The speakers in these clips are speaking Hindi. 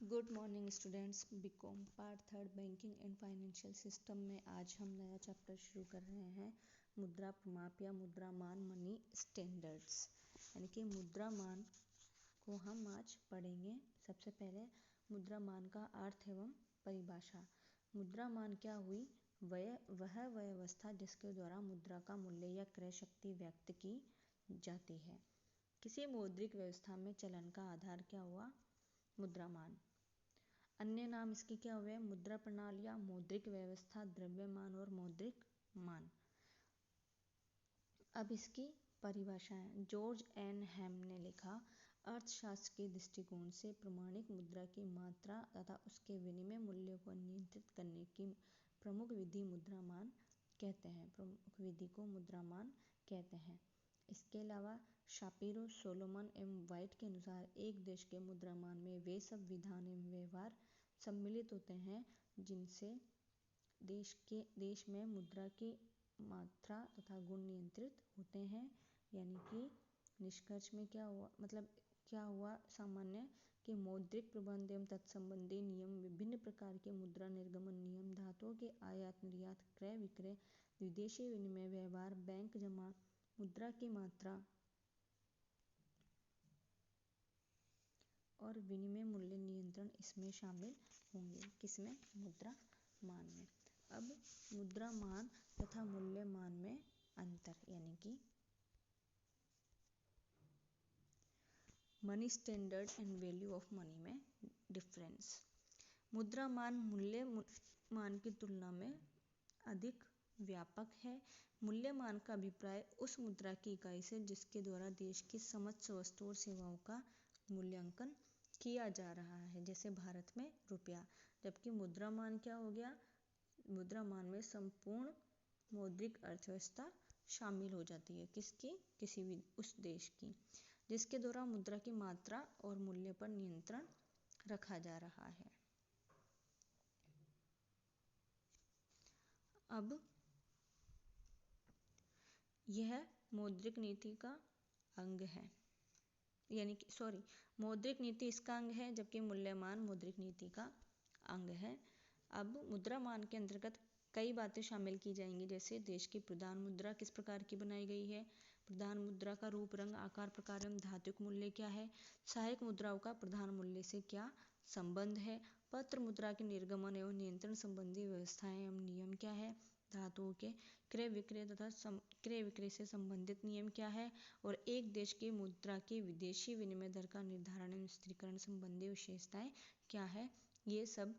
Good morning students. BCom part third banking and financial system में आज हम नया चैप्टर शुरू कर रहे हैं, मुद्रा माप या मुद्रा मान, मनी स्टैंडर्ड्स। यानी कि मुद्रा मान को हम आज पढ़ेंगे। सबसे पहले मुद्रा मान का अर्थ एवं परिभाषा। मुद्रा मान क्या हुई? वह व्यवस्था जिसके द्वारा मुद्रा का मूल्य या क्रय शक्ति व्यक्त की जाती है। किसी मौद्रिक व्यवस्था में चलन का आधार क्या हुआ? मुद्रा मान। अन्य नाम इसके क्या हुए? मुद्रा प्रणाली या मौद्रिक व्यवस्था, द्रव्यमान और मौद्रिक मान। अब इसकी परिभाषा है। जॉर्ज एन हैम ने लिखा, अर्थशास्त्र के दृष्टिकोण से प्रमाणिक मुद्रा की मात्रा तथा उसके विनिमय मूल्य को नियंत्रित करने की प्रमुख विधि मुद्रा मान कहते हैं। प्रमुख विधि को मुद्रा मान कहते हैं। इसके अलावा शापिरो, सोलोमन एवं वाइट के अनुसार एक देश के मुद्रा मान में वे सब विधान एवं व्यवहार सम्मिलित होते हैं जिनसे देश में मुद्रा की मात्रा तथा गुण नियंत्रित होते हैं। यानी कि निष्कर्ष में क्या हुआ सामान्य कि मौद्रिक प्रबंध एवं तत्संबंधी नियम, विभिन्न प्रकार के मुद्रा निर्गमन नियम, धातुओं के आयात निर्यात, क्रय विक्रय, विदेशी विनिमय व्यवहार, बैंक जमा, मुद्रा की मात्रा और विनिमय मूल्य नियंत्रण इसमें शामिल होंगे। किसमें? मुद्रा मान में। अब मुद्रा मान तथा मूल्य मान में अंतर, यानी कि money standard and value of money में डिफरेंस। मुद्रा मान मूल्य मान की तुलना में अधिक व्यापक है। मूल्य मान का अभिप्राय उस मुद्रा की इकाई से जिसके द्वारा देश की समस्त वस्तुओं और सेवाओं का मूल्यांकन किया जा रहा है, जैसे भारत में रुपया। जबकि मुद्रा मान क्या हो गया? मुद्रा मान में संपूर्ण मौद्रिक अर्थव्यवस्था शामिल हो जाती है। किसकी? किसी भी उस देश की, जिसके द्वारा मुद्रा की मात्रा और मूल्य पर नियंत्रण रखा जा रहा है। अब यह मौद्रिक नीति का अंग है, यानी कि मौद्रिक नीति इसका अंग है, जबकि मूल्यमान मौद्रिक नीति का अंग है। अब मुद्रा मान के अंतर्गत कई बातें शामिल की जाएंगी, जैसे देश की प्रधान मुद्रा किस प्रकार की बनाई गई है, प्रधान मुद्रा का रूप, रंग, आकार, प्रकार एवं धातुक मूल्य क्या है, सहायक मुद्राओं का प्रधान मूल्य से क्या संबंध है, पत्र मुद्रा के निर्गमन एवं नियंत्रण संबंधी व्यवस्थाएं एवं नियम क्या है, धातुओं के क्रय विक्रय तथा क्रय विक्रय से संबंधित नियम क्या है, और एक देश की मुद्रा की विदेशी विनिमय दर का निर्धारण एवं स्थिरीकरण संबंधी विशेषताएं क्या है, ये सब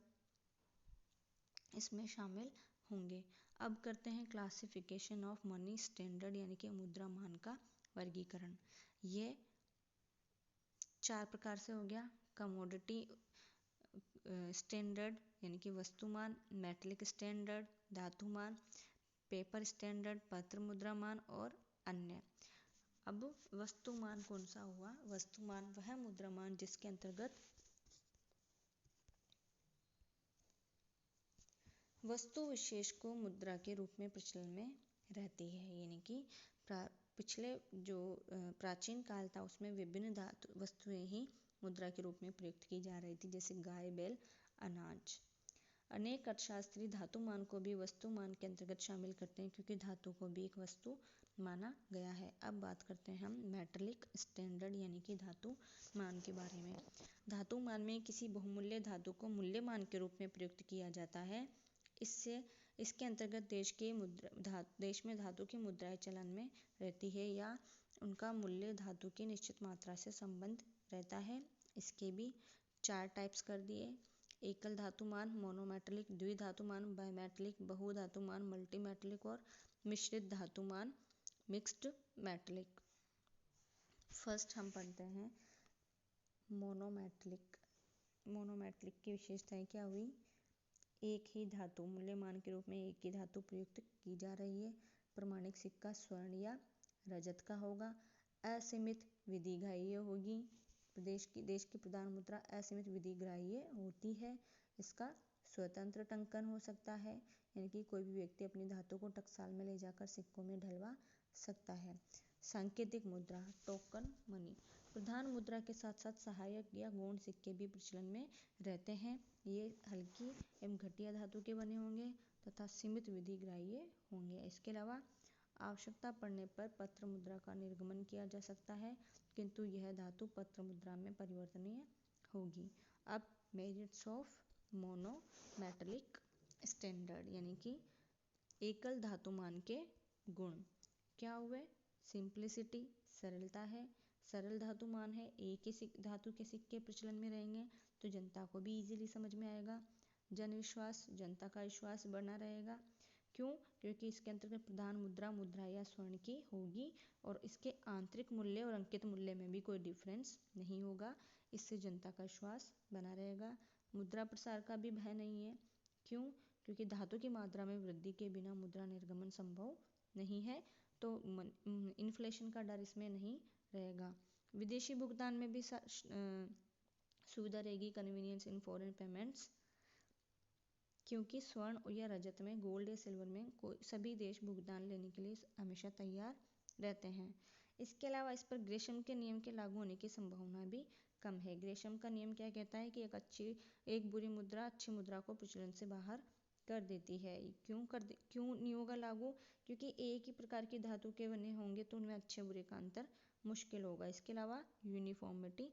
इसमें शामिल होंगे। अब करते हैं क्लासिफिकेशन ऑफ मनी स्टैंडर्ड, यानी कि मुद्रा मान का वर्गीकरण। ये 4 प्रकार से हो गया। कमोडिटी स्टैंडर्ड यानी कि वस्तुमान, मेटलिक स्टैंडर्ड धातुमान, पेपर स्टैंडर्ड पत्र मुद्रा मान और अन्य। अब वस्तुमान कौन सा हुआ? वस्तुमान वह मुद्रा मान जिसके अंतर्गत वस्तु विशेष को मुद्रा के रूप में प्रचलन में रहती है। यानी कि पिछले जो प्राचीन काल था उसमें विभिन्न धातु वस्तुएं ही मुद्रा के रूप में प्रयुक्त की जा रही थी, जैसे गाय, बैल, अनाज। अनेक अर्थशास्त्री धातु मान को भी वस्तु मान के अंतर्गत शामिल करते हैं, क्योंकि धातु को भी एक वस्तु माना गया है। अब बात करते हैं हम मेटलिक स्टैंडर्ड यानी कि धातु मान के बारे में। धातु मान में किसी बहुमूल्य धातु को मूल्य मान के रूप में प्रयुक्त किया जाता है। इसके अंतर्गत देश में धातु की मुद्राएं चलन में रहती है या उनका मूल्य धातु की निश्चित मात्रा से संबंध रहता है। इसके भी 4 टाइप्स कर दिए। एकल धातुमान, मोनोमेटलिक, द्विधातुमान, बायमेटलिक, बहुधातुमान, मल्टीमेटलिक और मिश्रित धातुमान, मिक्स्ड मेटलिक। फर्स्ट हम पढ़ते हैं मोनोमेटलिक। मोनोमेटलिक की विशेषताएं क्या हुई? एक ही धातु मूल्यमान के रूप में एक ही धातु प्रयुक्त की जा रही है। प्रमाणिक सिक्का स्वर्ण या रजत का होगा। असीमित विधिग्राह्य होगी। देश की प्रधान मुद्रा असीमित विधिग्राह्य होती है। इसका स्वतंत्र टंकन हो सकता है, यानी कि कोई भी व्यक्ति अपनी धातु को टकसाल में ले जाकर सिक्कों में ढलवा सकता है। सांकेतिक मुद्रा टोकन मनी। प्रधान मुद्रा के साथ साथ सहायक या गौण सिक्के भी प्रचलन में रहते हैं। ये हल्की एवं घटिया धातु के बने होंगे तथा सीमित विधि ग्राह्य होंगे। इसके अलावा आवश्यकता पड़ने पर पत्र मुद्रा का निर्गमन किया जा सकता है, किंतु यह धातु पत्र मुद्रा में परिवर्तनीय होगी। अब मेरिट्स ऑफ मोनोमेटेलिक स्टैंडर्ड यानी कि एकल धातुमान के गुण क्या हुए? सिंप्लिसिटी, सरलता है, सरल धातुमान है, एक ही धातु के सिक्के प्रचलन में रहेंगे तो जनता को भी इजीली समझ में आएगा। जन विश्वास, जनता का विश्वास बना रहेगा। क्यों? क्योंकि इसके अंतर्गत प्रधान मुद्रा मुद्रा या स्वर्ण की होगी और इसके आंतरिक मूल्य और अंकित मूल्य में भी कोई डिफरेंस नहीं होगा। इससे जनता का विश्वास बना रहेगा। मुद्रा प्रसार का भी भय नहीं है। क्यों? क्योंकि धातु की मात्रा में वृद्धि के बिना मुद्रा निर्गमन संभव नहीं है, तो इन्फ्लेशन का डर इसमें नहीं रहेगा। विदेशी भुगतान में भी सुविधा रहेगी, कन्वीनियंस इन फॉरेन पेमेंट्स, क्योंकि स्वर्ण या रजत में, गोल्ड या सिल्वर में सभी देश भुगतान लेने के लिए हमेशा तैयार रहते हैं। इसके अलावा इस पर ग्रेशम के नियम के लागू होने की संभावना भी कम है। ग्रेशम का नियम क्या कहता है कि एक बुरी मुद्रा अच्छी मुद्रा को प्रचलन से बाहर कर देती है। क्यों नहीं होगा लागू? क्योंकि एक ही प्रकार की धातु के बने होंगे तो उनमें अच्छे बुरे का अंतर मुश्किल होगा। इसके अलावा यूनिफॉर्मिटी,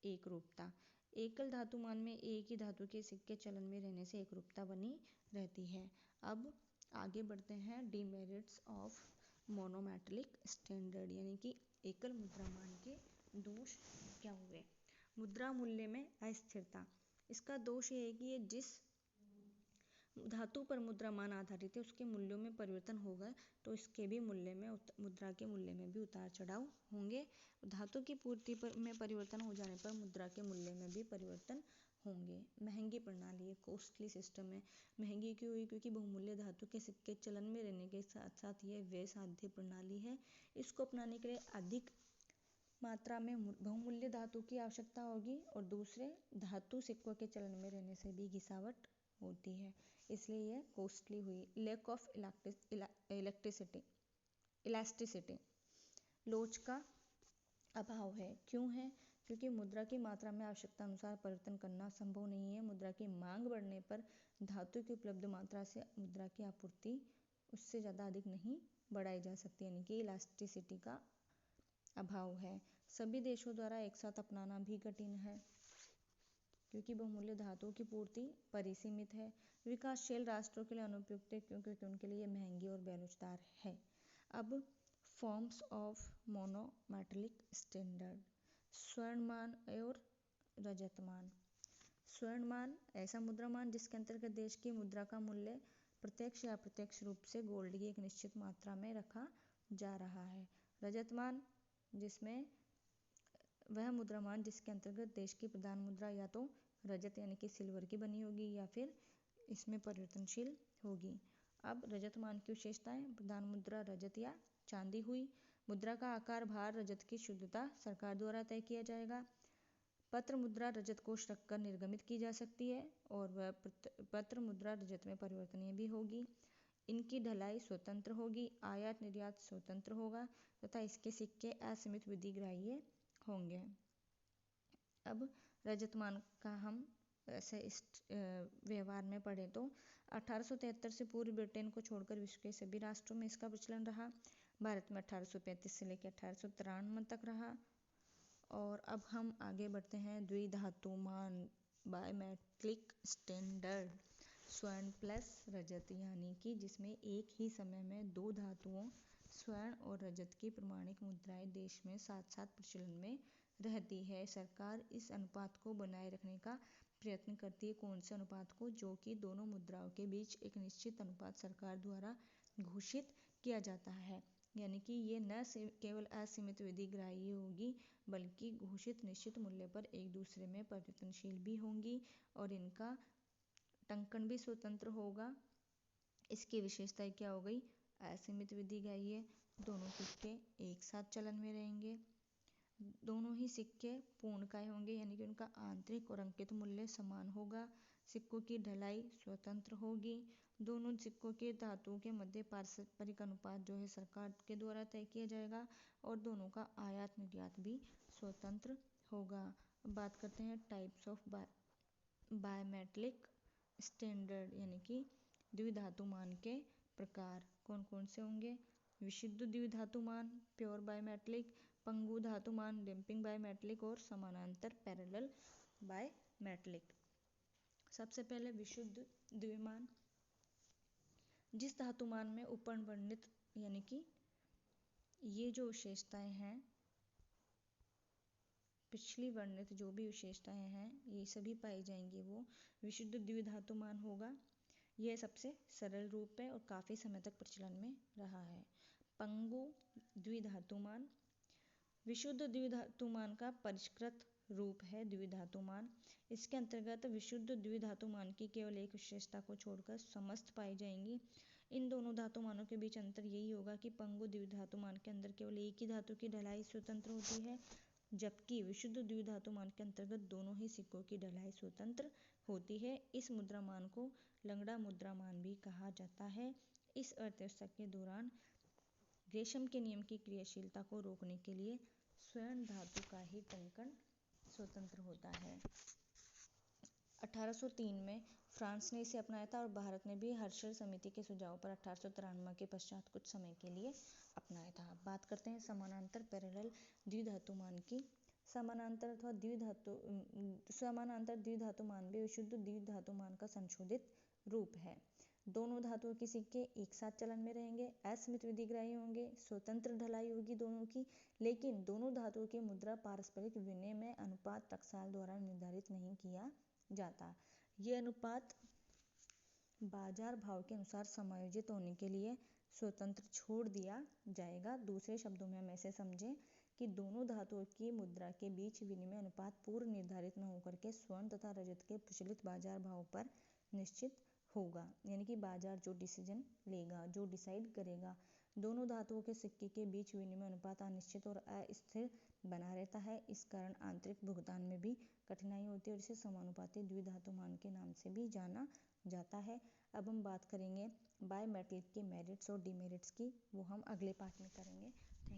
एक रूपता, एकल धातुमान में एक ही धातु के सिक्के चलन में रहने से एक रूपता बनी रहती है। अब आगे बढ़ते हैं डीमेरिट्स ऑफ मोनोमेटेलिक स्टैंडर्ड यानी कि एकल मुद्रामान के दोष क्या हुए? मुद्रा मूल्य में अस्थिरता, इसका दोष ये है कि ये जिस धातु पर मुद्रा मान आधारित है उसके मूल्यों में परिवर्तन होगा तो इसके भी मूल्य में, मुद्रा के मूल्य में भी उतार चढ़ाव होंगे। धातु की पूर्ति में परिवर्तन हो जाने पर मुद्रा के मूल्य में भी परिवर्तन होंगे। महंगी प्रणाली है, कॉस्टली सिस्टम है। महंगी क्यों हुई? क्योंकि बहुमूल्य धातु के सिक्के चलन में रहने के साथ साथ ये व्यय साध्य प्रणाली है। इसको अपनाने के लिए अधिक मात्रा में बहुमूल्य धातु की आवश्यकता होगी और दूसरे धातु सिक्कों के चलन में रहने से भी घिसावट होती है, इसलिए यह कॉस्टली हुई। लैक ऑफ इलास्टिसिटी, लोच का अभाव है। क्यों है? क्योंकि मुद्रा की मात्रा में आवश्यकता अनुसार परिवर्तन करना संभव नहीं है। मुद्रा की मांग बढ़ने पर धातु की उपलब्ध मात्रा से मुद्रा की आपूर्ति उससे ज़्यादा अधिक नहीं बढ़ाई जा सकती, यानी कि इलास्टिसिटी का अभाव है। सभी देशों द्वारा एक साथ अपनाना भी कठिन है क्योंकि बहुमूल्य धातुओं की पूर्ति परिसीमित है। विकासशील राष्ट्रों के लिए अनुपयुक्त है क्योंकि उनके लिए महंगी और बेरोजगार है। अब फॉर्म्स ऑफ मोनोमेटेलिक स्टैंडर्ड, स्वर्णमान और रजतमान। स्वर्णमान ऐसा मुद्रामान जिसके अंतर्गत देश की मुद्रा का मूल्य प्रत्यक्ष या अप्रत्यक्ष रूप से गोल्ड की एक निश्चित मात्रा में रखा जा रहा है। रजतमान जिसमें वह मुद्रामान जिसके अंतर्गत देश की प्रधान मुद्रा या तो रजत यानी कि सिल्वर की बनी होगी या फिर इसमें परिवर्तनशील होगी। अब रजतमान की विशेषताएं, प्रधान मुद्रा रजत या चांदी हुई। मुद्रा का आकार, भार, रजत की शुद्धता सरकार द्वारा तय किया जाएगा। पत्र मुद्रा रजत कोष रखकर निर्गमित की जा सकती है और वह पत्र मुद्रा रजत में परिवर्तनीय भी होगी। इनकी ढलाई स्वतंत्र होगी, आयात निर्यात स्वतंत्र होगा तथा इसके सिक्के असीमित विधि ग्राह्य होंगे। अब रजतमान का हम ऐसे इस व्यवहार में पढ़े तो 1873 से पूर्व ब्रिटेन को छोड़कर विश्व के सभी राष्ट्रों में इसका प्रचलन रहा। भारत में 1835 से लेकर 1893 तक रहा। और अब हम आगे बढ़ते हैं द्विधातुमान बायमेटलिक स्टैंडर्ड, स्वर्ण प्लस रजत यानी कि जिसमें एक ही समय में दो धातुओं स्वर्ण और रजत की प्रमाणिक मुद्राएं देश में साथ साथ प्रचलन में रहती है। सरकार इस अनुपात को बनाए रखने का प्रयत्न करती है। कौन से अनुपात को? जो कि दोनों मुद्राओं के बीच एक निश्चित अनुपात सरकार द्वारा घोषित किया जाता है, यानी कि ये न केवल असीमित विधि ग्राह्य होगी बल्कि घोषित निश्चित मूल्य पर एक दूसरे में परिवर्तनशील भी होंगी और इनका टंकन भी स्वतंत्र होगा। इसकी विशेषताएं क्या हो गई? असीमित विधि ग्राह्य, दोनों सिक्के एक साथ चलन में रहेंगे, दोनों ही सिक्के पूर्णकाय होंगे यानी कि उनका आंतरिक और अंकित मूल्य समान होगा। सिक्कों की ढलाई स्वतंत्र होगी। दोनों सिक्कों के धातुओं के मध्य पारस्परिक अनुपात जो है सरकार के द्वारा तय किया जाएगा और दोनों का आयात निर्यात भी स्वतंत्र होगा। अब बात करते हैं टाइप्स ऑफ बायमेटलिक स्टैंडर्ड यानी कि द्विधातुमान के प्रकार कौन कौन से होंगे। विशुद्ध द्विधातुमान प्योर बायमेटलिक, पंगु धातुमान डैम्पिंग बायमेटलिक और समानांतर पैरेलल बायमेटलिक। सबसे पहले विशुद्ध द्विमान, जिस धातुमान में ऊपर वर्णित यानी कि ये जो विशेषताएं हैं, पिछली वर्णित जो भी विशेषताएं हैं ये सभी पाई जाएंगी, वो विशुद्ध द्विधातुमान होगा। यह सबसे सरल रूप है और काफ़ी समय तक प्रचलन में रहा है। पंगु द्विधातुमान, विशुद्ध द्विधातुमान का परिष्कृत रूप है द्विधातुमान। इसके अंतर्गत विशुद्ध द्विधातुमान की केवल एक विशेषता को छोड़कर समस्त पाई जाएंगी। इन दोनों धातुमानों के बीच अंतर यही होगा कि पंगु द्विधातुमान के अंदर केवल एक ही धातु की ढलाई स्वतंत्र होती है, जबकि विशुद्ध द्विधातुमान के अंतर्गत दोनों ही सिक्कों की ढलाई स्वतंत्र होती है। इस मुद्रामान को लंगड़ा मुद्रामान भी कहा जाता है। इस अर्थव्यवस्था के दौरान ग्रेशम के नियम की क्रियाशीलता को रोकने के लिए स्वर्ण धातु का ही टंकण स्वतंत्र होता है। 1803 में फ्रांस ने इसे अपनाया था और भारत ने भी हर्षल समिति के सुझाव पर 1893 के पश्चात कुछ समय के लिए अपनाया था। बात करते हैं समानांतर पैरेलल द्विधातुमान की। समानांतर द्विधातुमान भी विशुद्ध द्विधातुमान का संशोधित रूप है। दोनों धातुओं के सिक्के एक साथ चलन में रहेंगे, असमित विधिग्राही होंगे, स्वतंत्र ढलाई होगी दोनों की, लेकिन दोनों धातुओं की मुद्रा पारस्परिक विनिमय अनुपात टकसाल द्वारा निर्धारित नहीं किया जाता। ये अनुपात बाजार भाव के अनुसार समायोजित होने के लिए स्वतंत्र छोड़ दिया जाएगा। दूसरे शब्दों में हम ऐसे समझें कि दोनों धातुओं की मुद्रा के बीच विनिमय अनुपात पूर्व निर्धारित न होकर के स्वर्ण तथा रजत के प्रचलित बाजार भाव पर निश्चित होगा। यानी कि बाजार जो डिसीजन लेगा, जो डिसाइड करेगा, दोनों धातुओं के सिक्के के बीच विनिमय अनुपात अनिश्चित और अस्थिर बना रहता है। इस कारण आंतरिक भुगतान में भी कठिनाई होती है और इसे समानुपाती द्विधातुमान के नाम से भी जाना जाता है। अब हम बात करेंगे बायमेटलिक के मेरिट्स और डिमेरिट्स की, वो हम अगले पार्ट में करेंगे। Thank you.